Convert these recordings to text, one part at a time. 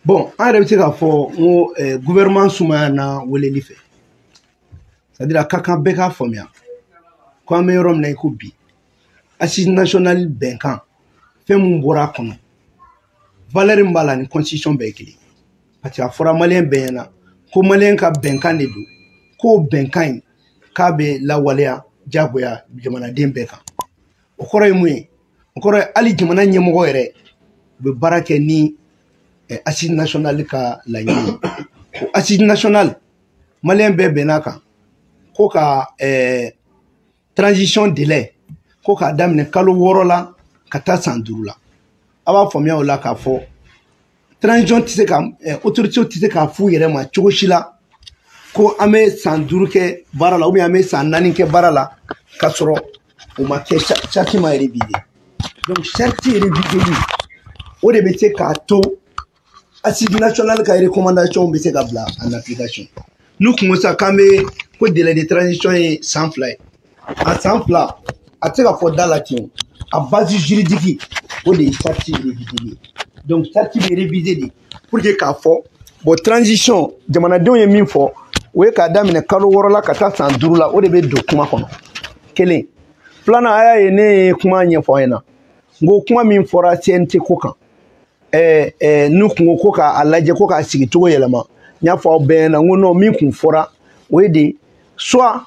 Bon, en réalité, le gouvernement soumana weleli fait. C'est-à-dire que quand beka fomia, quand me rom na ikubi, assise nationale benkan, fait mon bora kono. Valeur mbala ni constitution bekili. Parce que fora malien bena, ko malien ka benkan ne do, ko benkan ka be la walea jagoya jamana den benkan. Okoro yemwe, okoro ali jamana nyemgo ere be barake ni assise nationale ka la yini. Assise nationale malien be benaka. Ko ka transition délai ko ka damine kalo woro la ka taa san 5 la a b'a faamuya o la k'a fɔ transition tɛ se ka autorité tɛ se k'a f'u yɛrɛ ma cogo si la ko an bɛ san 5 kɛ baara la ou bien an bɛ san 4 kɛ baara la k'a sɔrɔ o ma kɛ charte ma réviser. Donc charte révisée o de bɛ se k'a to assise nationale ka recommandation bɛ se ka bila en application. Nous commençons k'an bɛ ko délai de transition est sans fly. À sans fly, à ce qu'il dans la team, à base juridique, pour les statuts révisés. Donc, statuts révisés, pour que qu'il faut, bon, transition, je m'en ai dit, il faut, oui, quand dame ne kalo worola, quand sans doula, au début de comment qu'on a. Quel est? Plan à y né, comment y a fait un. Go comment m'y fera CNT coca. Nous, coca, à la coca, si tu veux, élément. N'y a pas ben, on n'a mis qu'on fera, oui, des. Soit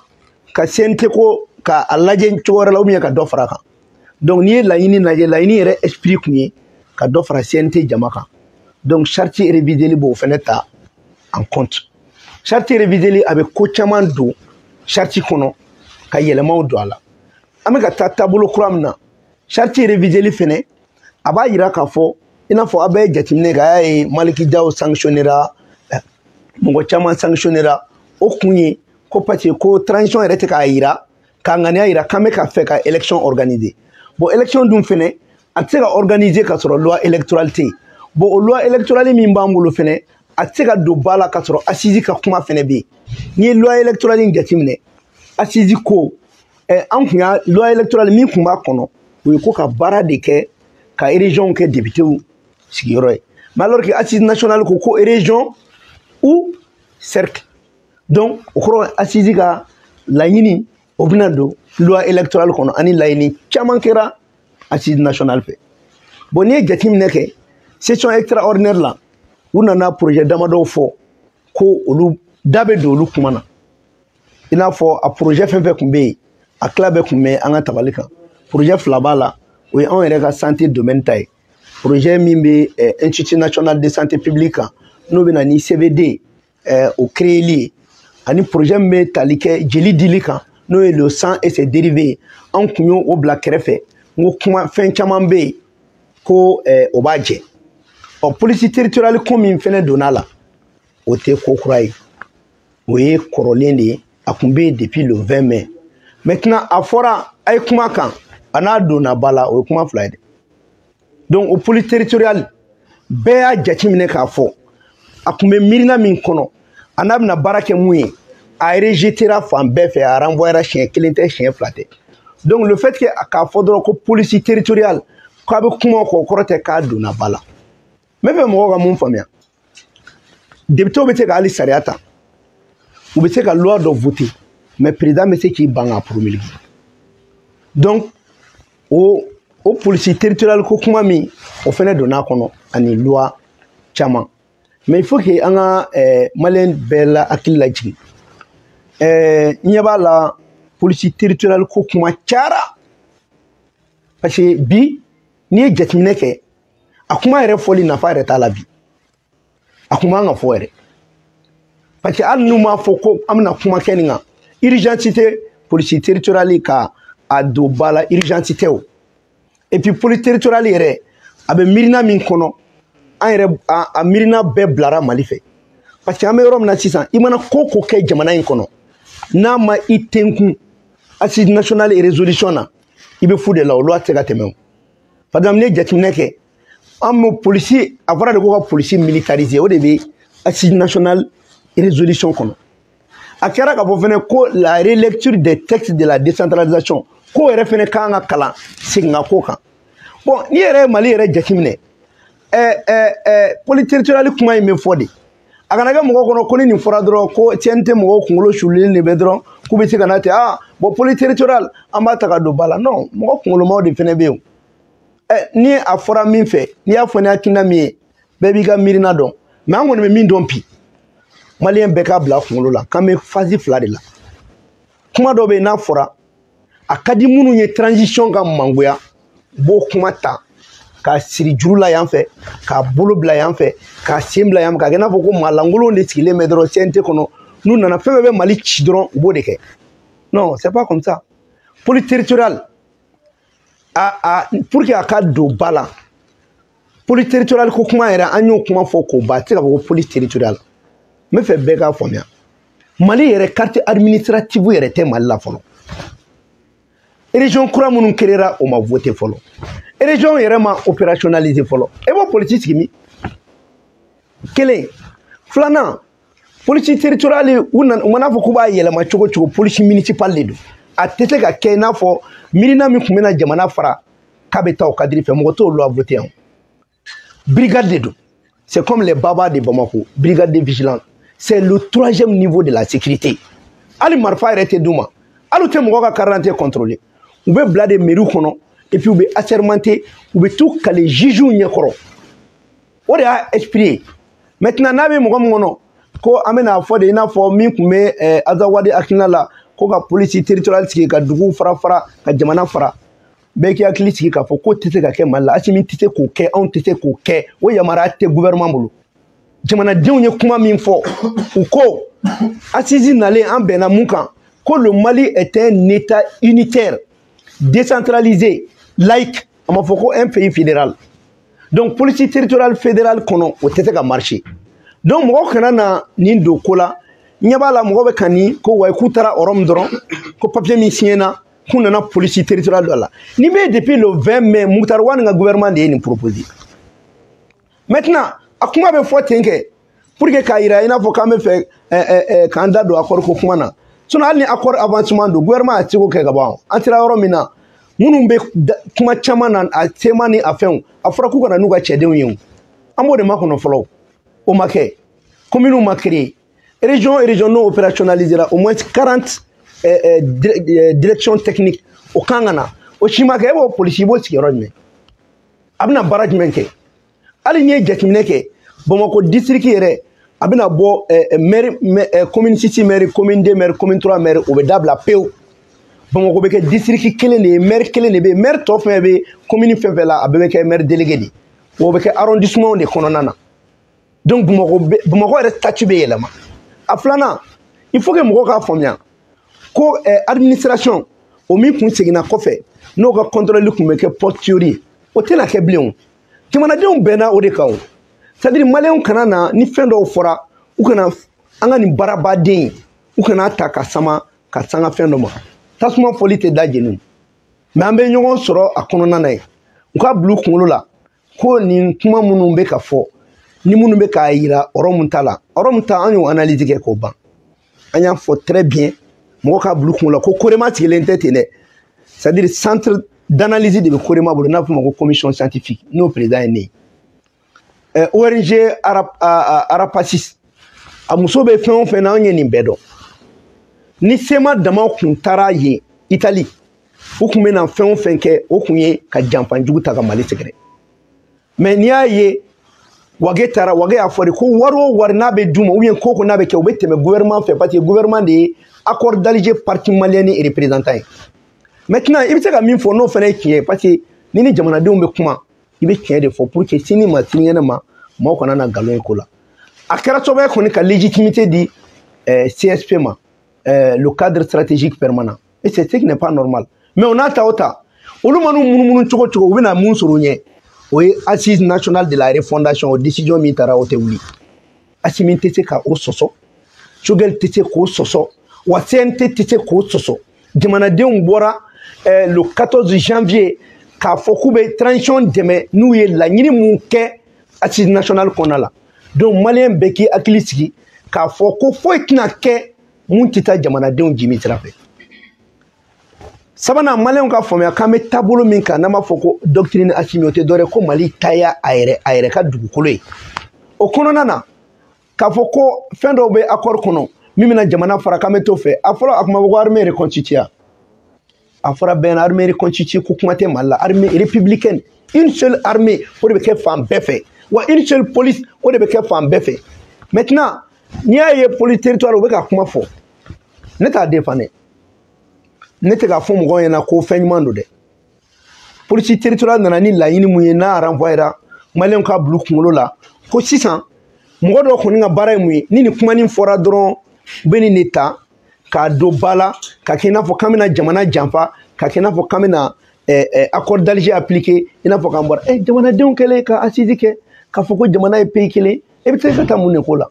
ka sente ko ka alaje chora la umia ka dofra ka donc ni la ini na je la ini re esprit kunye ka dofra sente jamaka donc charte révisé li bo feneta en compte charte révisé li avec ko chaman do charte kono ka yelema do ala ameka tabulo kramna charte révisé li fene aba yira ka fo ina fo abe jatimne ga ay maliki jaw sanctionnera mo chaman sanctionnera o kunye ko parce que transition était ka ira ka ngani ira kame ka fait ka élection organisée bon élection dum fene ateka organiser ka soro loi électorale té bon loi électorale mi mbambulo fene ateka do bala ka soro assisi ka kuma fene bi ni loi électorale ngatimne assisi ko an kunya loi électorale mi kuma kono we ko ka bara de ke ka région ke député ou sigiro mais alors que assise nationale ko région ou cercle. Donc, au cours assisi ka laïni obinado loi électorale kono ani laïni chamankera assise nationale fait. Bon ni jatim neke session extraordinaire là on a projet damado fo ko olu dabe do lu kumana. Ina fo a projet fait kumbe a club kumbe anga tabalika. Projet flaba là oui on est santé domaine taille. Projet mimbe Institut national de santé publique no bina ni CVD au créer un projet mais talike jeli dilika no le sang et ses dérivés en kunyo au black refe ngo kuma fen chamambe ko obaje o police territoriale comme in fene donala o te kokrai oye korolende akumbe depuis le 20 mai maintenant afora ay kuma kan ana dona bala o kuma flyde donc au police territoriale be a jatimine ka fo akumbe mirina min kono anabna barake mouye a rejetera fan bef et a renvoyé chien kilinte chien flatté. Donc le fait que a faudra que police territoriale ko be kuma ko korote ka dona bala mebe mo ga mon famia député obete ka ali sariata obete ka loi de voter mais président monsieur qui banga promulguer donc o police territoriale ko kuma mi o fene dona kono ani loi chama. Mais il faut que anga malin bella akilla jigi nyaba la police territoriale ko kuma chara parce que bi ni jetmine ke akuma ere foli na fa ere ta la bi akuma nga fo ere parce que anu ma fo ko amna kuma keninga urgentité police territoriale ka ado bala urgentité o et puis police territoriale ere abe mirina min kono a mirina be blara mali fe parce que amé rom na sisan imana koko ke jamana in kono na ma itenku assise nationale et résolution na ibe fu de la loi tega temem par exemple ne jatimne ke am policier avara de ko policier militarisé o de be assise nationale et résolution kono akera ka bo fene ko la relecture des textes de la décentralisation ko ere fene kanga kala singa ko kan bon ni ere mali ere jatimne police territoriale kuma in me fɔ de a kana kɛ mɔgɔ kɔnɔ ko ni nin fɔra dɔrɔn ko tiɲɛ tɛ mɔgɔw kunkolo sulilen de bɛ dɔrɔn k'u bɛ se ka na ten bon police territoriale an b'a ta ka don ba la non mɔgɔ kunkolomaw de fɛnɛ bɛ yen ni a fɔra min fɛ n'i y'a fɔ ni hakilina min ye bɛɛ b'i ka miirina dɔn mais an kɔni bɛ min dɔn bi maliyɛn bɛɛ k'a bila kunkolo la k'an bɛ phase 2 de la kuma dɔ bɛ yen n'a fɔra a ka di minnu ye transition ka mangoya b'o kuma ta k'a siri juru la yan fɛ k'a bolo bila yan fɛ k'a sen bila yan fɛ k'a kɛ i n'a fɔ ko maa lankolon de sigilen bɛ dɔrɔn CNT kɔnɔ n'u nana fɛn fɛn bɛ Mali ci dɔrɔn u b'o de kɛ non c'est pas comme ça police territoriale pour que a ka don ba la police territoriale ko kuma yɛrɛ an y'o kuma fɔ k'o ban a tɛ se ka fɔ ko police territoriale n bɛ fɛ bɛɛ k'a faamuya Mali yɛrɛ carte administrative yɛrɛ tɛ Mali la fɔlɔ région kura minnu créera o ma voté fɔlɔ région yɛrɛ ma opérationnaliser fɔlɔ e b'o police sigi min kelen filanan police territoriale u mana fɔ k'u b'a yɛlɛma cogo cogo police municipale de don a tɛ se ka kɛ i n'a fɔ miirina min tun bɛna jamana fara k'a bɛ taa o kadiri fɛ mɔgɔ t'o loi voté yan brigade de don c'est comme les babas de Bamako brigade de vigilance c'est le 3e niveau de la sécurité hali marifa yɛrɛ tɛ d'u ma hali u tɛ mɔgɔ ka carte d'identité contrôler u bɛ bila de mairie kɔnɔ et puis u bɛ assermenté u bɛ t'u kale jugew ɲɛkɔrɔ o de y'a esprit ye maintenant n'a bɛ mɔgɔ min kɔnɔ ko an bɛna fɔ de i n'a fɔ min tun bɛ Azawadi hakilina la ko ka police territoriale sigi ka duguw fara fara ka jamana fara bɛɛ k'i hakili sigi k'a fɔ ko tɛ se ka kɛ Mali la Asimi tɛ se k'o kɛ anw tɛ se k'o kɛ o yamaruya tɛ gouvernement bolo jamanadenw ye kuma min fɔ u ko assise nalen an bɛnna mun kan ko le Mali est un état unitaire décentralisé laïque a ma fɔ ko un pays fédéral donc police territoriale fédérale kɔnɔ o tɛ se ka marcher donc mɔgɔ kana na nin don ko la ɲɛ b'a la mɔgɔ bɛ ka nin ko wa k'u taara Rome dɔrɔn ko papier min signéna k'u nana police territoriale dɔ la ni bɛ depuis le 20 mai Muktar Wani ka gouvernement de ye nin proposé maintenant a kuma bɛ fɔ ten kɛ pour que k'a yira i n'a fɔ k'an bɛ fɛ k'an da don accord ko kuma na sinon hali ni accord avancement don gouvernement a tɛ se k'o kɛ ka ban an sera yɔrɔ min na minnu bɛ kuma caman na a tema ni a fɛnw a fɔra k'u kana n'u ka cɛdenw ye o an b'o de makɔnɔ fɔlɔ o ma kɛ communes ma créé région n'o opérationnalisera au moins 40 directions techniques o kan ka na o si ma kɛ e b'o polisi i b'o sigiyɔrɔ jumɛn a bɛna baara jumɛn kɛ hali n'i ye jateminɛ kɛ Bamako district yɛrɛ a bɛna bɔ maire commune 6 maire commune 2 maire commune 3 maire o bɛ dabila pewu Bamako bɛ kɛ district kelen de ye maire kelen de bɛ yen maire tɔ fɛn bɛ commune fɛn fɛn la a bɛɛ bɛ kɛ maire délégué de o bɛ kɛ arrondissement de kɔnɔna na donc Bamako yɛrɛ statut bɛ yɛlɛma a filanan il faut que mɔgɔw k'a faamuya ko administration o min kun seginna kɔfɛ n'o ka contrôle kun bɛ kɛ posteriori o tɛna kɛ bilen o jamanadenw bɛnna o de kan o c'est à dire maliyɛnw kana na ni fɛn dɔw fɔra u kana an ka nin baarabaden u kana ta ka sama ka sanga fɛn dɔ ma tasuma fɔli tɛ da jeni mais an bɛ ɲɔgɔn sɔrɔ a kɔnɔna na ye u ka bila u kunkolo la ko nin kuma minnu bɛ ka fɔ ni minnu bɛ k'a yira Rome ta la Rome ta an y'o analyse kɛ k'o ban an y'a fɔ très bien mɔgɔ k'a bila u kunkolo la ko Korema sigilen tɛ ten dɛ c'est à dire centre d'analyse de bɛ Korema bolo n'a bɛ f'o ma ko commission scientifique n'o président ye ne ye ONG Arapacis a muso bɛ fɛn o fɛn na an ye nin bɛɛ dɔn ni sema dama kun taara yen Italie u kun bɛ na fɛn o fɛn kɛ o kun ye ka janfanjugu ta ka Mali sɛgɛrɛ mais n'i y'a ye Wage taara Wage y'a fɔ de ko wari o wari n'a bɛ d'u ma ou bien ko n'a bɛ kɛ u bɛ tɛmɛ gouvernement fɛ parce que gouvernement de ye accord d'Alger parti malien ni représentant ye maintenant i bɛ se ka min fɔ n'o fana ye tiɲɛ ye parce que ni jamanadenw bɛ kuma i bɛ tiɲɛ de fɔ pour que sini ma sinikɛnɛ ma maaw kana na nkalon ye ko la a kɛra sababu ye kɔni ka légitimité di CSP ma le cadre stratégique permanent et c'est ce qui n'est pas normal mais on a ta o ta olu ma n'u munumunu cogo cogo u bɛna mun sɔrɔ u ɲɛ o ye assise nationale de la refondation o décision min taara o tɛ wuli Asimi tɛ se ka o sɔsɔ Choguel tɛ se k'o sɔsɔ wa CNT tɛ se k'o sɔsɔ jamanadenw bɔra le 14 janvier k'a fɔ k'u bɛ transition dɛmɛ n'u ye laɲini mun kɛ assise nationale kɔnɔna la donc maliyɛn bɛɛ k'i hakili sigi k'a fɔ ko foyi tɛna kɛ mun tɛ taa jamanadenw jimi sira fɛ sabana malien ka faamuya k'an bɛ taabolo min kan n'an b'a fɔ ko doctrine Assimi o tɛ dɔ wɛrɛ ko Mali taya a yɛrɛ ka dugukolo ye o kɔnɔna na k'a fɔ ko fɛn dɔw bɛ accord kɔnɔ min bɛna jamana fara k'an bɛ t'o fɛ a fɔlɔ a kuma bɛ ko armée reconstituée a fɔra bɛɛ na armée reconstituée ko kuma tɛ Mali la armée républicaine une seule armée o de bɛ kɛ fan bɛɛ fɛ wa une seule police o de bɛ kɛ fan bɛɛ fɛ maintenant n'i y'a ye police territoire u bɛ ka kuma fɔ ne t'a défendre ne tɛ k'a fɔ mɔgɔw ɲɛna ko fɛn ɲuman don dɛ police territoire nana ni laɲini mun ye n'a renvoyera maliyɛnw ka bila u kunkolo la ko sisan mɔgɔ dɔw kɔni ka baara ye mun ye ni nin kuma nin fɔra dɔrɔn u bɛ nin de ta k'a don ba la ka kɛ i n'a fɔ k'an bɛna jamana janfa ka kɛ i n'a fɔ k'an bɛna accord d'Alger appliqué i n'a fɔ k'an bɔra jamanadenw kɛlen ka assise kɛ k'a fɔ ko jamana ye pays kelen e bɛ se ka taa mun de ko la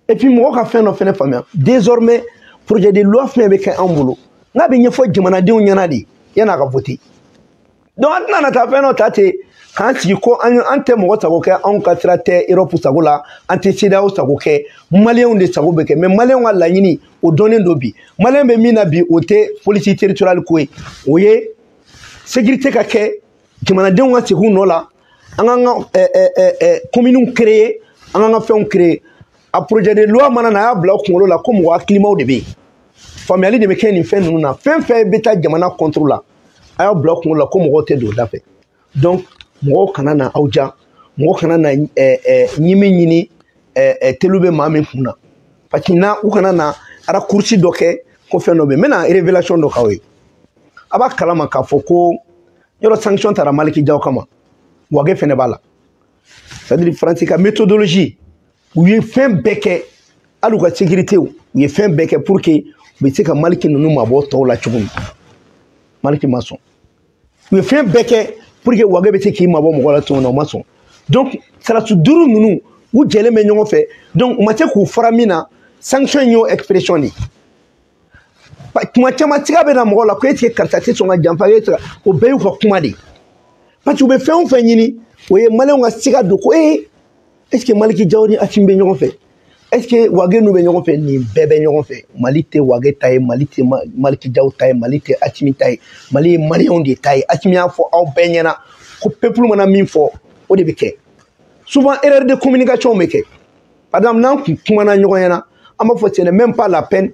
et puis mɔgɔ ka fɛn dɔ fɛnɛ faamuya désormais projet de loi fɛn bɛ kɛ anw bolo n'a bɛ ɲɛfɔ jamanadenw ɲɛna de yan'a ka voter donc an tɛna na taa fɛn dɔ ta ten k'an sigi ko an tɛ mɔgɔ sago kɛ anw ka sira tɛ Europe sago la an tɛ CEDEAO sago kɛ maliyɛnw de sago bɛ kɛ mais maliyɛnw ka laɲini o dɔnnen don bi maliyɛn bɛ min na bi o tɛ police territoriale ko ye o ye sécurité ka kɛ jamanadenw ka segin u nɔ la an k'an ka communes créer an k'an ka fɛnw créer a projet de loi mana na a y'a bila u kunkolo la ko mɔgɔ hakilimaw de bɛ yen faamuyali de bɛ kɛ nin fɛn ninnu na fɛn fɛn bɛ taa jamana contre la a y'a bila u kunkolo la ko mɔgɔw tɛ don o da fɛ donc mɔgɔw kana na aw ja mɔgɔw kana na ɲimi ɲini telu bɛ maa min kun na parce que na u kana na raccourci dɔ kɛ ko fɛn dɔ bɛ yen n bɛna révélation dɔ k'aw ye a b'a kalama k'a fɔ ko yɔrɔ sanction taara Maliki Jaw kama Wage fɛnɛ b'a la c'est à dire Faransi ka méthodologie u ye fɛn bɛɛ kɛ hali u ka sécurité u ye fɛn bɛɛ kɛ pour que u bɛ se ka Maliki ninnu mabɔ tɔw la cogo min Maliki ma sɔn u ye fɛn bɛɛ kɛ pour que Wage bɛ se k'i mabɔ mɔgɔ la cogo min na u ma sɔn donc salatu duuru ninnu u jɛlen bɛ ɲɔgɔn fɛ donc u ma se k'u fara min na sanction in y'o expression de kuma caman siga bɛ na mɔgɔ la ko est ce que karisa tɛ sɔn ka janfa o bɛɛ y'u ka kuma de parce que u bɛ fɛn o fɛn ɲini o ye maliyɛnw ka siga don ko est ce que Maliki Jaw ni Assimi bɛ ɲɔgɔn fɛ est ce que Wage n'u bɛ ɲɔgɔn fɛ nin bɛɛ bɛ ɲɔgɔn fɛ Mali tɛ Wage ta ye Mali tɛ Maliki Jaw ta ye Mali tɛ Assimi ta ye Mali ye maliyɛnw de ta ye Assimi y'a fɔ aw bɛɛ ɲɛna ko peuple mana min fɔ o de bɛ kɛ souvent erreur de communication bɛ kɛ par exemple n'an kun kumana ɲɔgɔn ɲɛna an b'a fɔ ce n'est même pas la peine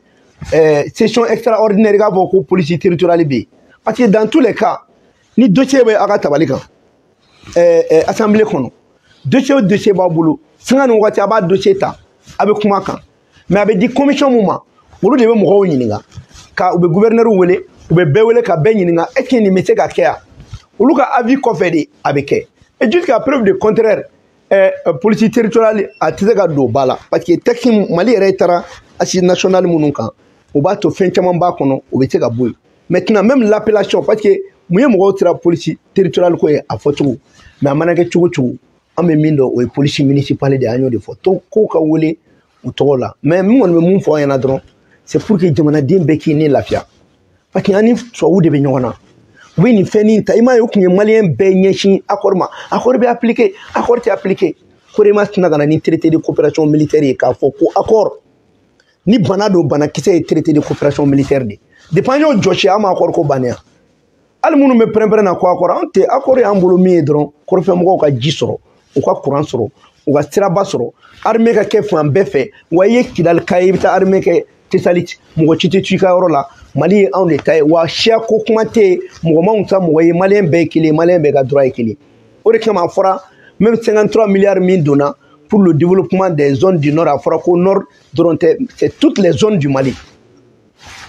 session extraordinaire k'a fɔ ko police territoriale bɛ yen parce que dans tous les cas ni dossier bɛ a ka tabali kan assemblée kɔnɔ dossier o dossier b'a bolo sanga ni waati a b'a dossier ta a bɛ kuma kan mais a bɛ di commission mun ma olu de bɛ mɔgɔw ɲininka ka u bɛ gouverneur wele u bɛ bɛɛ wele ka bɛɛ ɲininka est ce que nin bɛ se ka kɛ yan olu ka avis kɔfɛ de a bɛ kɛ et jusqu'à preuve de contraire police territoriale a tɛ se ka don ba la parce que texte Mali yɛrɛ taara assise nationale minnu kan o b'a to fɛn caman b'a kɔnɔ o bɛ se ka bɔ yen maintenant même l'appellation parce que mun ye mɔgɔw sera police territoriale ko ye a fɔcogo mais a mana kɛ cogo cogo an bɛ min dɔn o ye police municipale de an y'o de fɔ kow ka wele u tɔgɔ la mais min kɔni bɛ mun fɔ an ɲɛna dɔrɔn c'est pour que jamanaden bɛɛ k'i ni lafiya parce que an ni tubabuw de bɛ ɲɔgɔn na u bɛ nin fɛn nin ta i m'a ye o tun ye maliyɛn bɛɛ ɲɛsin accord ma accord bɛ appliqué accord tɛ appliqué ko de ma tɛna ka na ni traité de coopération militaire ye k'a fɔ ko accord ni bana don banakisɛ ye traité de coopération militaire de depuis an y'o jɔsi an ma accord ko bannen hali minnu bɛ pɛrɛn-pɛrɛn na ko accord an tɛ accord y'an bolo min ye dɔrɔn kɔrɔfɛmɔgɔw ka ji sɔrɔ u ka courant sɔrɔ u ka siraba sɔrɔ armée ka kɛ fan bɛɛ fɛ wa i ye Kidali ka ye i bɛ taa armée kɛ Tesalit mɔgɔ ci tɛ to i ka yɔrɔ la Mali ye anw de ta ye wa siya ko kuma tɛ yen mɔgɔ m'anw ta mɔgɔ ye maliyɛn bɛɛ ye kelen maliyɛn bɛɛ ka droit ye kelen o de kama a fɔra même 53 milliards min donna pour le développement des zones du nord a fɔra ko nord dɔrɔn tɛ c'est toutes les zones du Mali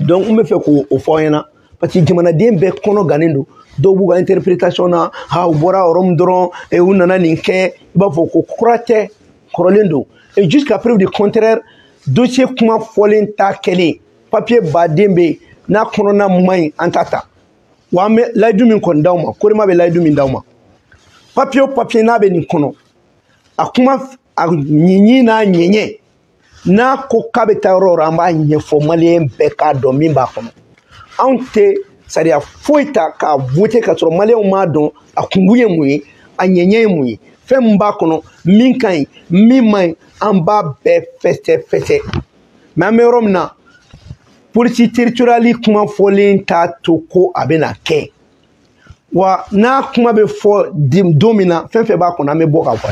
donc n bɛ fɛ k'o fɔ aw ɲɛna parce que jamanaden bɛɛ kɔnɔ gannen don dɔw b'u ka interprétation na u bɔra yɔrɔ min dɔrɔn u nana nin kɛ i b'a fɔ ko kura tɛ kɔrɔlen don et jusqu'à preuve du contraire dossier kuma fɔlen ta kɛlen papier baden bɛ yen n'a kɔnɔna man ɲi an t'a ta wa an bɛ layidu min kɔni d'aw ma Korema bɛ layidu min d'aw ma papier o papier n'a bɛ nin kɔnɔ a kuma a ɲiɲi n'a ɲɛɲɛ n'a ko k'a bɛ taa yɔrɔ o yɔrɔ an b'a ɲɛfɔ maliyɛn bɛɛ k'a dɔn min b'a kɔnɔ anw tɛ sariya foyi ta k'a voter k'a sɔrɔ maliyɛnw m'a dɔn a kungun ye mun ye a ɲɛɲɛ ye mun ye fɛn min b'a kɔnɔ min ka ɲi min man ɲi an b'a bɛɛ fɛsɛ fɛsɛ mais an bɛ yɔrɔ min na police territoriale kuma fɔlen t'a to ko a bɛna kɛ wa n'a kuma bɛ fɔ don min na fɛn fɛn b'a kɔnɔ an bɛ bɔ ka fɔ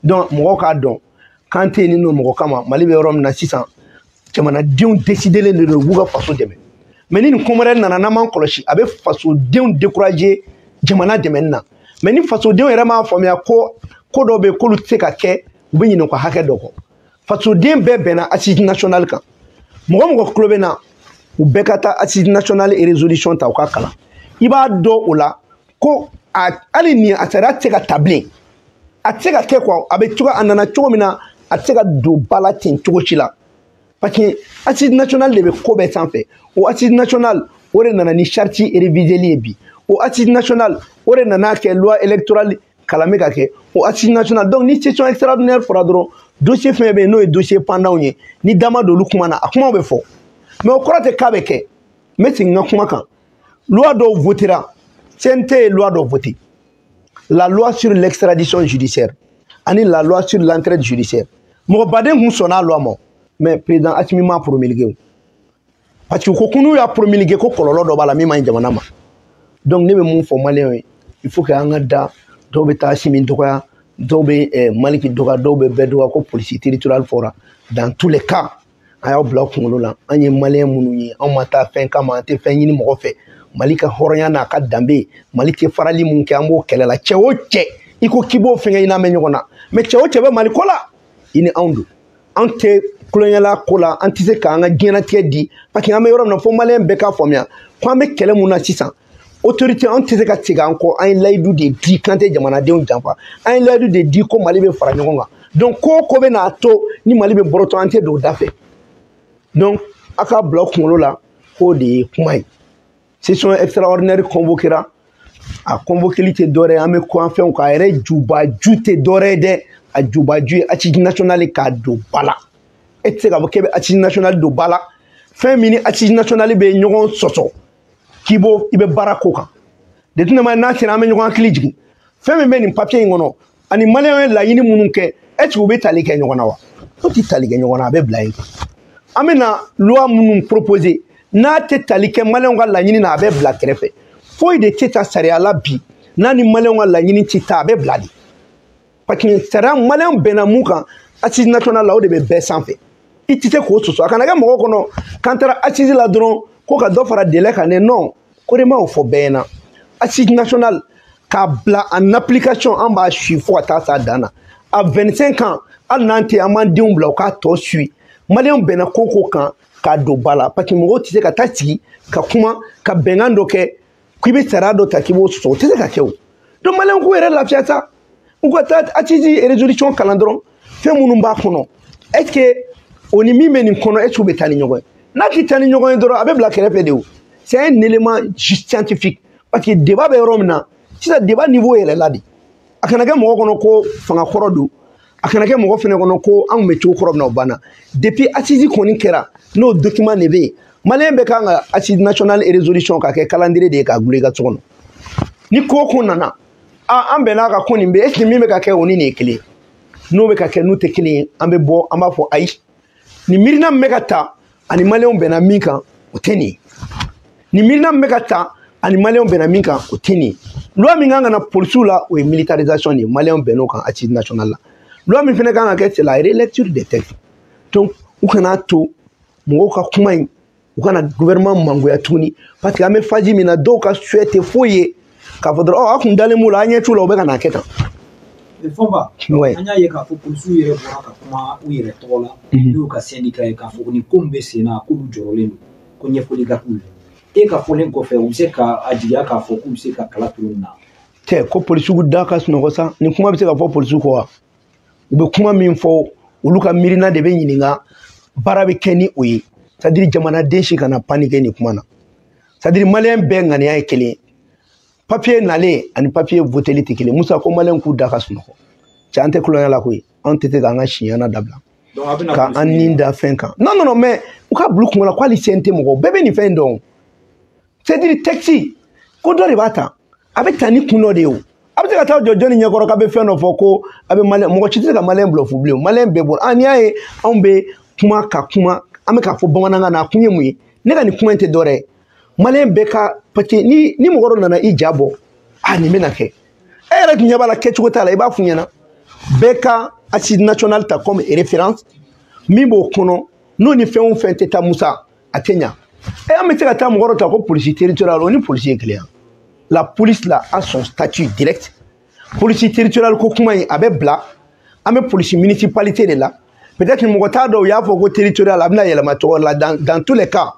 donc mɔgɔw k'a dɔn k'an tɛ nin nɔ mɔgɔ kama Mali bɛ yɔrɔ min na sisan jamanadenw décidelen de don u b'u ka faso dɛmɛ mais ni nin ko wɛrɛ nana n'an m'an kɔlɔsi a bɛ fasodenw décourager jamana dɛmɛni na mais ni fasodenw yɛrɛ m'a faamuya ko dɔ bɛ yen k'olu tɛ se ka kɛ u bɛ ɲinɛ u ka hakɛ dɔ kɔ fasoden bɛɛ bɛnna assise nationale kan mɔgɔ tulo bɛ na u bɛɛ ka taa assise nationale et résolution ta u ka kalan i b'a dɔn o la ko hali nin a sariya tɛ se ka ta bilen a tɛ se ka kɛ quoi a bɛ cogo a nana cogo min na a tɛ se ka don ba la ten cogo si la parce que assise nationale de bɛ ko bɛɛ sanfɛ o assise nationale o de nana ni charte révisée ye bi o assise nationale o de nana kɛ loi électorale kalan bɛ ka kɛ o assise nationale donc ni session extraordinaire fɔra dɔrɔn dossier fɛn bɛ yen n'o ye dossier pendant ye ni dama d'olu kuma na a kumaw bɛ fɔ mais o kɔrɔ tɛ k'a bɛ kɛ n bɛ segin n ka kuma kan loi dɔw votera CNT ye loi dɔ voté la loi sur l'extradition judiciaire ani la loi sur l'entraide judiciaire mɔgɔ baden kun sɔnna a loi ma mais président Assimi m'a promulgué o parce que ko n'u y'a promulgué ko kɔlɔlɔ dɔ b'a la min ma ɲi jamana ma donc ne bɛ mun fɔ maliyɛnw ye il faut que an ka da dɔw bɛ taa Assimi dɔgɔya dɔw bɛ Maliki dɔgɔya dɔw bɛ bɛɛ dɔgɔya ko police territoriale fɔra dans tous les cas a y'aw bila kunkolo la an ye maliyɛn minnu ye anw ma taa fɛn kama an tɛ fɛn ɲini mɔgɔ fɛ Mali ka hɔrɔnya n'a ka danbe Mali tɛ farali mun kɛ an b'o kɛlɛ la cɛ o cɛ i ko k'i b'o fɛngɛ i n'a mɛn ɲɔgɔn na mais cɛ o cɛ bɛ Mali ko la i ni anw don an tɛ kulonkɛla ko la an tɛ se k'an ka diɲɛlatigɛ di parce que an bɛ yɔrɔ min na fo maliyɛn bɛɛ k'a faamuya ko an bɛ kɛlɛ mun na sisan autorité an tɛ se ka segin an kɔ an ye layidu de di k'an tɛ jamanadenw janfa an ye layidu de di ko Mali bɛ fara ɲɔgɔn kan donc ko o ko bɛ n'a to ni Mali bɛ bɔrɔtɔ an tɛ don o da fɛ donc a k'a bila kunkolo la k'o de ye kuma ye session extraordinaire convoquera a convoqueli tɛ dɔwɛrɛ ye an bɛ ko an fɛnw k'a yɛrɛ jubaju tɛ dɔwɛrɛ ye dɛ a jubaju ye assise nationale k'a don ba la e tɛ se k'a fɔ k'e bɛ assise nationale don ba la fɛn min ni assise nationale bɛ ɲɔgɔn sɔsɔ k'i b'o i bɛ baara ko kan depuis n'a sera an bɛ ɲɔgɔn hakili jigin fɛn min bɛ nin papier in kɔnɔ ani maliyɛnw ye laɲini minnu kɛ est ce que u bɛ tali kɛ ɲɔgɔn na wa o tɛ tali kɛ ɲɔgɔn na a bɛ bila yen an bɛ na loi minnu proposer n'a tɛ tali kɛ maliyɛnw ka laɲini na a bɛ bila kɛrɛfɛ foyi de tɛ ta sariya la bi n'a ni maliyɛnw ka laɲini tɛ ta a bɛ bila de parce que sariya maliyɛnw bɛnna mun kan assise nationale la o de bɛ bɛɛ sanfɛ i tɛ se k'o sɔsɔ a kana kɛ mɔgɔ kɔnɔ k'an taara assise la dɔrɔn ko ka dɔ fara délai kan dɛ non ko de ma o fɔ bɛɛ ɲɛna assise nationale k'a bila en application an b'a suit fo ka taa s'a dan na à 25 ans hali n'an tɛ an b'an denw bila u k'a tɔ suit maliyɛnw bɛnna ko ko kan k'a don ba la parce que mɔgɔw tɛ se ka taa sigi ka kuma ka bɛnkan dɔ kɛ k'i bɛ sariya dɔ ta k'i b'o sɔsɔ o tɛ se ka kɛ o donc maliyɛnw k'u yɛrɛ lafiya sa u ka taa assise résolution kalan dɔrɔn fɛn minnu b'a kɔnɔ est ce que o ni min bɛ nin kɔnɔ est ce que u bɛ taa ni ɲɔgɔn ye n'a tɛ taa ni ɲɔgɔn ye dɔrɔn a bɛ bila kɛrɛfɛ de o c'est un élément scientifique parce que débat bɛ yɔrɔ min na sisan débat niveau yɛlɛla de a kana kɛ mɔgɔ kɔnɔ ko fanga kɔrɔ don a kana kɛ mɔgɔ fɛnɛ kɔnɔ ko anw bɛ cogo kɔrɔ min na o banna depuis assise kɔni kɛra n'o document de bɛ yen maliyɛn bɛɛ kan ka assise nationale et résolution ka kɛ calendrier de ye k'a gulon i ka so kɔnɔ ni ko o ko nana an bɛnna ka ko nin bɛ est ce que min bɛ ka kɛ o ni nin ye kelen n'o bɛ ka kɛ n'u tɛ kelen ye an bɛ bɔ an b'a fɔ ayi nin miirina min bɛ ka ta ani maliyɛnw bɛnna min kan o tɛ nin ye nin miirina min bɛ ka ta ani maliyɛnw bɛnna min kan o tɛ nin ye loi min kan ka na polisiw la o ye militarisation de ye maliyɛnw bɛnn'o kan assise nationale la loi min fɛnɛ kan ka kɛ c'est la relecture des textes donc u kana to mɔgɔw ka kuma in u kana gouvernement mangoya tuguni parce que an bɛ phase min na dɔw ka souhait tɛ foyi ye k'a fɔ dɔrɔn a kun dalen b'u la an ɲɛ t'u la u bɛ ka n'a kɛ tan. Fɔnba an y'a ye k'a fɔ polisiw yɛrɛ bɔra ka kuma u yɛrɛ tɔgɔ la n'u ka syndicat ye k'a fɔ nin ko min bɛ sen na k'olu jɔrɔlen don ko ɲɛfɔli ka k'u ye e ka fɔlen kɔfɛ u bɛ se ka a jigiya k'a fɔ k'u bɛ se ka kala turu nin na. Cɛ ko polisiw da ka sunɔgɔ sa nin kuma bɛ se ka fɔ polisiw kɔ wa u bɛ kuma min fɔ olu ka miirina de bɛ ɲininka baara bɛ kɛ ni o ye c'est à dire jamanaden si kana paniquer nin kuma na c'est à dire maliyɛn bɛɛ ŋaniya ye kelen ye papier nalen ani papier voteli tɛ kelen Musa ko maliyɛn k'u da ka sunɔgɔ cɛ an tɛ kulonkɛ la koyi an tɛ se k'an ka siɲɛna dabila ka an nin da fɛn kan non non non mais u ka bila u kunna ko hali CNT mɔgɔw bɛɛ bɛ nin fɛn dɔn c'est à dire texte ko dɔ de b'a ta a bɛ ta ni kun dɔ de ye o a bɛ se ka taa jɔ jɔnni ɲɛkɔrɔ k'a bɛ fɛn dɔ fɔ ko a bɛ maliyɛn mɔgɔ si tɛ se ka maliyɛn bluff bilen o maliyɛn bɛɛ bɔra n'i y'a ye anw bɛ kuma ka kuma an bɛ k'a fɔ bamanankan na a kun ye mun ye ne ka nin kuma in tɛ dɔ wɛrɛ maliyɛn bɛɛ ka parce que ni mɔgɔ dɔ nana i ja bɔ nin bɛna kɛ e yɛrɛ tun ɲɛ b'a la kɛcogo t'a la i b'a f'u ɲɛna bɛɛ ka assise nationale ta comme référence min b'o kɔnɔ n'o ni fɛn o fɛn tɛ taa musa a tɛ ɲa an bɛ se ka taa mɔgɔ dɔ ta ko police territoriale o ni police ye kelen la police là a son statut direct police territoriale ko kuma in a bɛ bila an bɛ police municipalité de la peut-être mɔgɔ t'a dɔn u y'a fɔ ko territorial a bɛna yɛlɛma tɔgɔ la dans tous les cas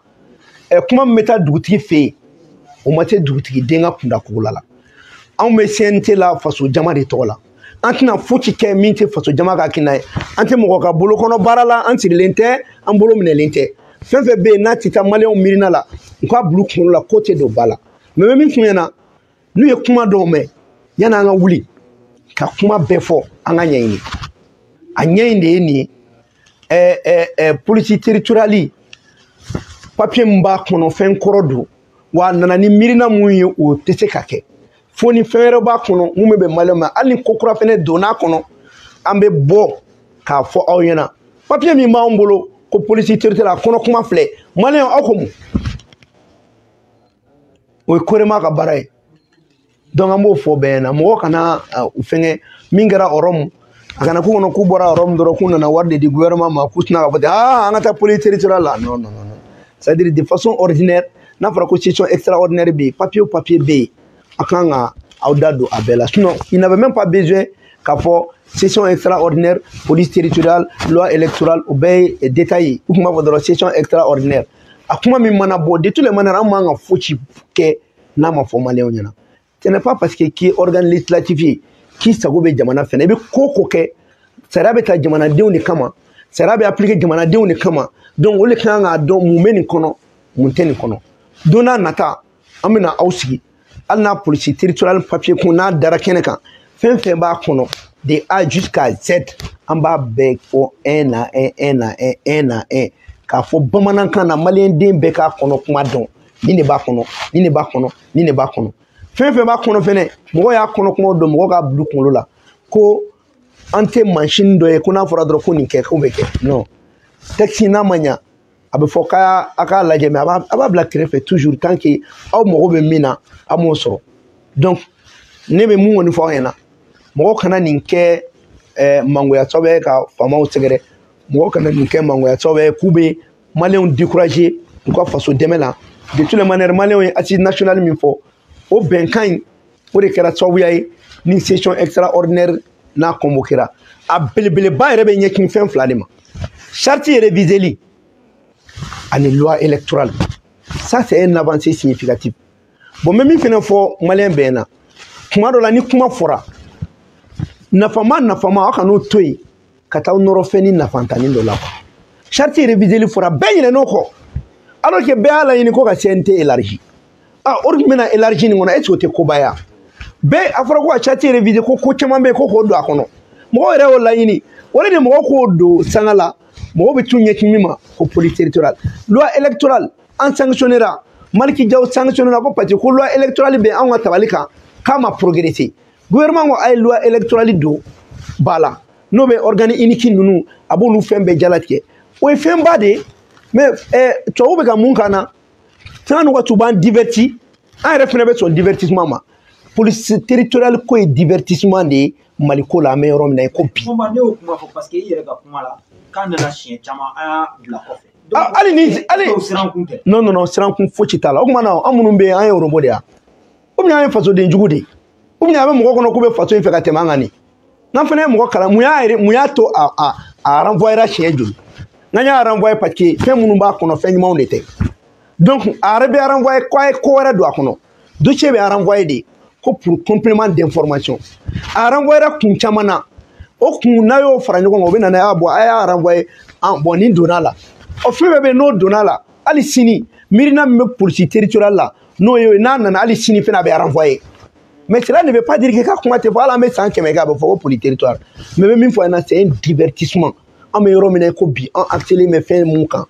kuma min bɛ taa dugutigi fɛ yen o ma se dugutigi den ka kundakogo la anw bɛ CNT la faso jama de tɔgɔ la an tɛna fosi kɛ min tɛ faso jama ka hakilina ye an tɛ mɔgɔ ka bolokɔnɔ baara la an sirilen tɛ an bolo minɛlen tɛ fɛn fɛn bɛ yen n'a tɛ taa maliyɛnw miirina la u k'a bila u kunkolo la ko tɛ don ba la mais n bɛ min f'u ɲɛna n'u ye kuma dɔw mɛn yanni an ka wuli ka kuma bɛɛ fɔ an ka ɲɛɲini a ɲɛɲini de ye nin ye police territoriale papier min b'a kɔnɔ fɛn kɔrɔ don wa a nana ni miirina mun ye o tɛ se ka kɛ fo ni fɛn wɛrɛ b'a kɔnɔ mun bɛ bɛn maliyɛnw ma hali ni ko kura fɛnɛ donn'a kɔnɔ an bɛ bɔ k'a fɔ aw ɲɛna papier min b'anw bolo ko police territoriale a kɔnɔ kuma filɛ maliyɛnw aw ko mun o ye Korema ka baara ye donc an b'o fɔ bɛɛ ɲɛna mɔgɔ kana u fɛngɛ min kɛra Rome a kana k'u kɔnɔ k'u bɔra Rome dɔrɔn k'u nana wari de di gouvernement ma k'u tɛna ka fɔ ten an ka taa police territoriale la non non non c'est-à-dire de façon ordinaire n'a fɔra ko session extraordinaire bɛ yen papier o papier bɛ yen a kan ka aw da don a bɛɛ la sinon il n'avait même pas besoin k'a fɔ session extraordinaire police territoriale loi électorale o bɛɛ ye détail ye u tun b'a fɔ dɔrɔn session extraordinaire a kuma min mana bɔ de toutes les manières an man ka fosi kɛ n'a ma fɔ maliyɛnw ɲɛna ce n'est pas parce que k'i ye organe législatif ye k'i sago bɛ jamana fɛnɛ i bɛ ko ko kɛ sariya bɛ ta jamanadenw de kama sariya bɛ appliquer jamanadenw de kama donc olu kan k'a dɔn mun bɛ nin kɔnɔ mun tɛ nin kɔnɔ don n'a nata an bɛna aw sigi hali n'a police territoriale papier kun n'a dara kɛnɛ kan fɛn fɛn b'a kɔnɔ de A jusqu'à Z an b'a bɛɛ fɔ un à un k'a fɔ bamanankan na maliyɛnden bɛɛ k'a kɔnɔ kuma dɔn nin de b'a kɔnɔ nin de b'a kɔnɔ nin de b'a kɔnɔ fɛn fɛn b'a kɔnɔ fɛnɛ mɔgɔ y'a kɔnɔ kumaw dɔn mɔgɔ k'a bila kunkolo la ko an tɛ mansin dɔ ye ko n'a fɔra dɔrɔn ko nin kɛ k'o bɛ kɛ non texte n'a ma ɲa a bɛ fɔ a k'a lajɛ mais a b'a bila kɛrɛfɛ toujours tant que aw mago bɛ min na a m'o sɔrɔ donc ne bɛ mun kɔni fɔ aw ɲɛna mɔgɔ kana nin kɛ mangoya sɛbɛn ka faamaw sɛgɛrɛ mɔgɔ kana nin kɛ mangoya sɛbɛn k'u bɛ maliyɛnw décourager u ka faso dɛmɛ la de toutes les manières maliyɛnw ye assise nationale min fɔ o bɛnkan in o de kɛra sababuya ye ni session extraordinaire n'a convoquera a belebeleba yɛrɛ bɛ ɲɛsin fɛn fila de ma charte révisée ani loi électorale ça c'est un avancée significative bon mais min fɛnɛ fɔ maliyɛn bɛɛ na kuma dɔ la ni kuma fɔra nafama aw kan'o to yen ka taa nɔrɔ fɛn ni nafantanin dɔ la charte révisée fɔra bɛɛ ɲinɛn'o kɔ alors que bɛɛ y'a laɲini ko ka CNT élargi o de tun bɛna élargi nin kɔnɔ est-ce que o tɛ koba ye bɛɛ a fɔra ko ka charte révisée ko caman bɛ yen ko k'o don a kɔnɔ mɔgɔw yɛrɛ y'o laɲini o de mɔgɔw k'o don sanga la mɔgɔw bɛ t'u ɲɛsin min ma ko police territoriale loi électorale an sanctionnera Maliki Diaw sanctionnera ko parce que ko loi électorale bɛ anw ka tabali kan k'a ma progresser gouvernement ko a ye loi électorale don ba la n'o bɛ organe unique ninnu a b'olu fɛn bɛɛ jalatigɛ o ye fɛnba de ye mais tubabuw bɛ ka mun k'an na fɛn n'u ka tu b'an diverti an yɛrɛ fɛnɛ bɛ sɔn divertissement ma police territoriale ko ye divertissement de ye Mali ko la an bɛ yɔrɔ min na i ko bi. ne y'o kuma fɔ parce que i yɛrɛ ka kuma la k'an nana siɲɛ caman an y'a bila kɔfɛ. hali siran siran fosi t'a la o tuma na an minnu bɛ yen an ye orobo de ye ou bien an ye fasoden jugu de ye ou bien a bɛ mɔgɔ kɔnɔ k'u bɛ faso in fɛ ka tɛmɛ an kan nin n'an fana ye mɔgɔ kalan mun y'a to a renvoyera siɲɛ joli n'an y'a renvoyer parce que fɛn minnu b'a kɔnɔ fɛn ɲumanw de tɛ donc a yɛrɛ bɛ renvoyer k'a ye ko wɛrɛ don a kɔnɔ dossier bɛ renvoyer de ko pour complément d'information a renvoyera kun caman na o kun n'a y'o fara ɲɔgɔn kan o bɛ na n'a y'a bɔ a y'a renvoyer bon nin donna la o fɛn bɛɛ bɛ n'o donna la hali sini miirina min bɛ police territoriale la n'o ye n'a nana hali sini fana a bɛ renvoyer mais cela ne veut pas dire que k'a kuma tɛ fɔ hali an bɛ san 100 kɛ a bɛ fɔ ko police territoriale mais n bɛ min fɔ yan c'est un divertissement an bɛ yɔrɔ min na ko bi an accéléré bɛ fɛn mun kan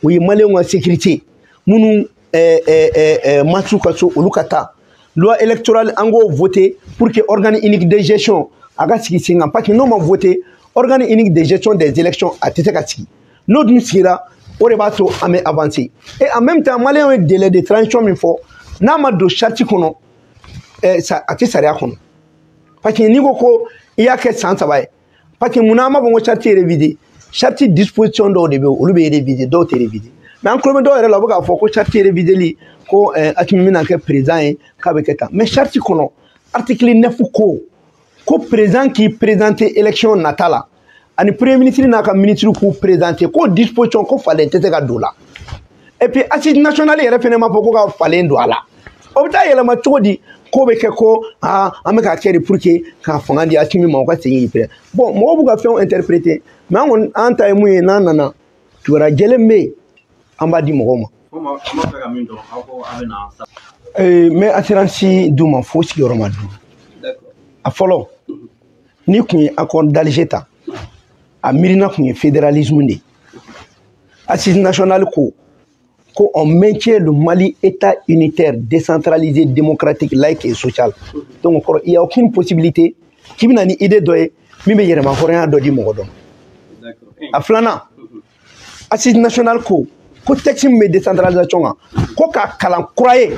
o ye maliyɛnw ka sécurité minnu matchw ka so olu ka taa loi électorale an k'o voter pour que organe unique de gestion a ka sigi sen kan parce que n'o ma voter organe unique de gestion des élections a tɛ se ka sigi n'o dun sigira o de b'a to an bɛ avancer et en même temps maliyɛnw ye délai de transition min fɔ n'a ma don charte kɔnɔ a tɛ sariya kɔnɔ parce que n'i ko ko i y'a kɛ san 3 ye parce que munna an b'a fɔ ko charte révisée charte disposition dɔw de bɛ yen olu bɛ réviser dɔw tɛ réviser mais an tulo bɛ dɔw yɛrɛ la u bɛ k'a fɔ ko charte révisée ko Asimi bɛna kɛ président ye k'a bɛ kɛ tan mais charte kɔnɔ article 9 ko président k'i présenter élection nata la ani premier ministre n'a ka ministre k'u présenter ko disposition ko falen tɛ se ka don la et puis assise nationale yɛrɛ fɛnɛ ma fɔ ko ka falen don a la o bɛ taa yɛlɛma cogo di ko bɛ kɛ ko an bɛ k'a kɛ de pour que k'a fanga di Asimi ma o ka segin k'i pɛrɛn bon mɔgɔw b'u ka fɛnw interpréter mais an kɔni an ta ye mun ye n'an nana kibaruya jɛlen bɛ yen an b'a di mɔgɔw ma. mais assurance d'u ma fo sigiyɔrɔma 5 a fɔlɔ ni kun ye accord d'Alger ta a miirina kun ye fédéralisme de assise nationale ko on maintient le Mali état unitaire décentralisé démocratique laïque et social donc il y a aucune possibilité k'i bɛna ni idée dɔ ye min bɛ yɛrɛma hɔrɔnya dɔ di mɔgɔ dɔ ma a filanan assise nationale ko texte min bɛ décentralisation kan ko k'a kalan kura ye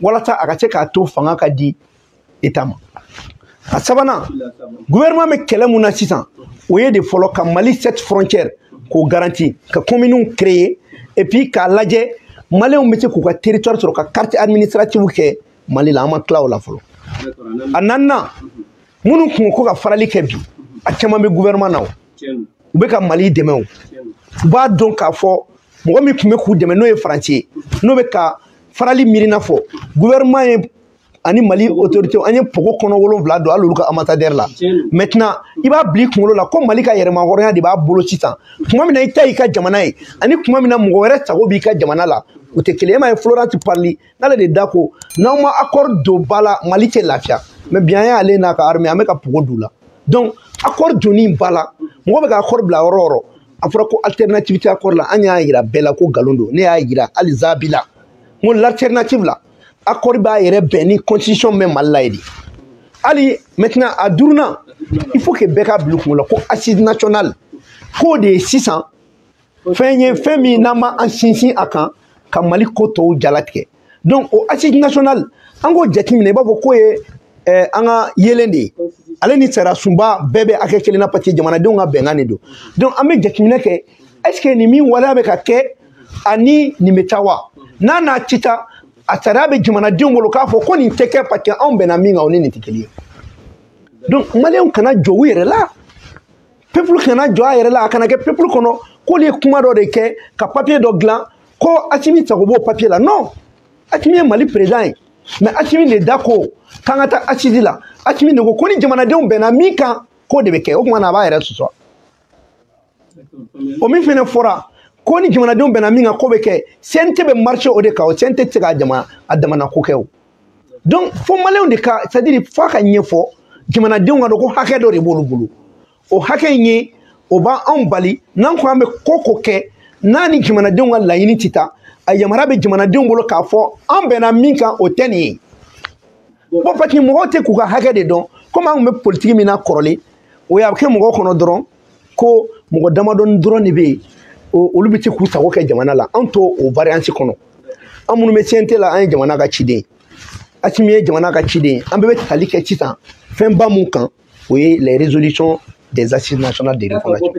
walasa a ka se k'a to fanga ka di état ma a sabanan gouvernement bɛ kɛlɛ mun na sisan o ye de fɔlɔ ka Mali 7 frontières k'o garantie ka communes créer et puis k'a lajɛ maliyɛnw bɛ se k'u ka territoire sɔrɔ ka carte administrative kɛ Mali la an ma tila o la fɔlɔ a naaninan minnu kun ko ka farali kɛ bi a caman bɛ gouvernement na o u bɛ ka Mali dɛmɛ o u b'a dɔn k'a fɔ mɔgɔ min tun bɛ k'u dɛmɛ n'o ye Faransi ye n'o bɛ ka farali miirina fɔ gouvernement ye ani Mali autorité an ye pogo kɔnɔ 7 don hali olu ka ambassadeur la maintenant i b'a bila i kunkolo la ko Mali ka yɛrɛma hɔrɔnya de b'a bolo sisan tuma min na i ta y'i ka jamana ye ani tuma min na mɔgɔ wɛrɛ sago b'i ka jamana la o tɛ kelen ye e m'a ye Florence Parly n'ale de da ko n'aw ma accord don ba la Mali tɛ lafiya mais bi an y'ale n'a ka armée an bɛ ka pogo d'u la donc accord donni ba la mɔgɔ bɛ ka accord bila yɔrɔ o yɔrɔ a fɔra ko alternativité accord la an y'a yira bɛɛ la ko nkalon don ne y'a yira hali Zabi la n ko l'alternative la accord b'a yɛrɛ bɛn ni constitution bɛ Mali la ye de hali maintenant a duurunan il faut que bɛɛ ka bila u kunkolo la ko assise nationale k'o de ye sisan fɛn ye fɛn min n'an ma an sinsin a kan ka Mali ko tɔw jalatigɛ donc o assise nationale an k'o jateminɛ i b'a fɔ k'o ye an ka yelen de ye ale ni sariya sunba bɛɛ bɛ hakɛ kelen na parce que jamanadenw ka bɛnkan de don donc an bɛ jateminɛ kɛ est ce que nin min waleya bɛ ka kɛ ani nin bɛ taa wa n'a n'a ci ta a sariya bɛ jamanadenw bolo k'a fɔ ko nin tɛ kɛ parce que anw bɛnna min kan o ni nin tɛ kelen ye donc maliyɛnw kana jɔ u yɛrɛ la peuple kana jɔ a yɛrɛ la a kana kɛ peuple kɔnɔ k'olu ye kuma dɔ de kɛ ka papier dɔ dilan ko Asimi sago b'o papier la non Asimi ye Mali président ye mais Asimi de da ko k'an ka taa assise la Asimi de ko ni jamanadenw bɛnna min kan k'o de bɛ kɛ o tuma na a b'a yɛrɛ sɔsɔ o min fɛnɛ fɔra ko ni jamanadenw bɛnna min kan k'o bɛ kɛ CNT bɛ marché o de kan o CNT tɛ se ka a damana ko kɛ o donc fo maliyɛnw de ka c'est à dire f'a ka ɲɛfɔ jamanadenw ka dɔn ko hakɛ dɔ de b'olu bolo o hakɛ in ye o b'anw bali n'an ko an bɛ ko ko kɛ n'a ni jamanadenw ka laɲini tɛ taa a yamaruya bɛ jamanadenw bolo k'a fɔ an bɛnna min kan o tɛ nin ye bon parce que mɔgɔw tɛ k'u ka hakɛ de dɔn komi an tun bɛ politique min na kɔrɔlen o ye a bɛ kɛ mɔgɔw kɔnɔ dɔrɔn ko mɔgɔ damadɔni dɔrɔn de bɛ yen olu bɛ se k'u sago kɛ jamana la an t'o o variance kɔnɔ an minnu bɛ CNT la an ye jamana ka ciden Asimi ye jamana ka ciden an bɛɛ bɛ tali kɛ sisan fɛnba mun kan o ye les résolutions des assises nationales de refondation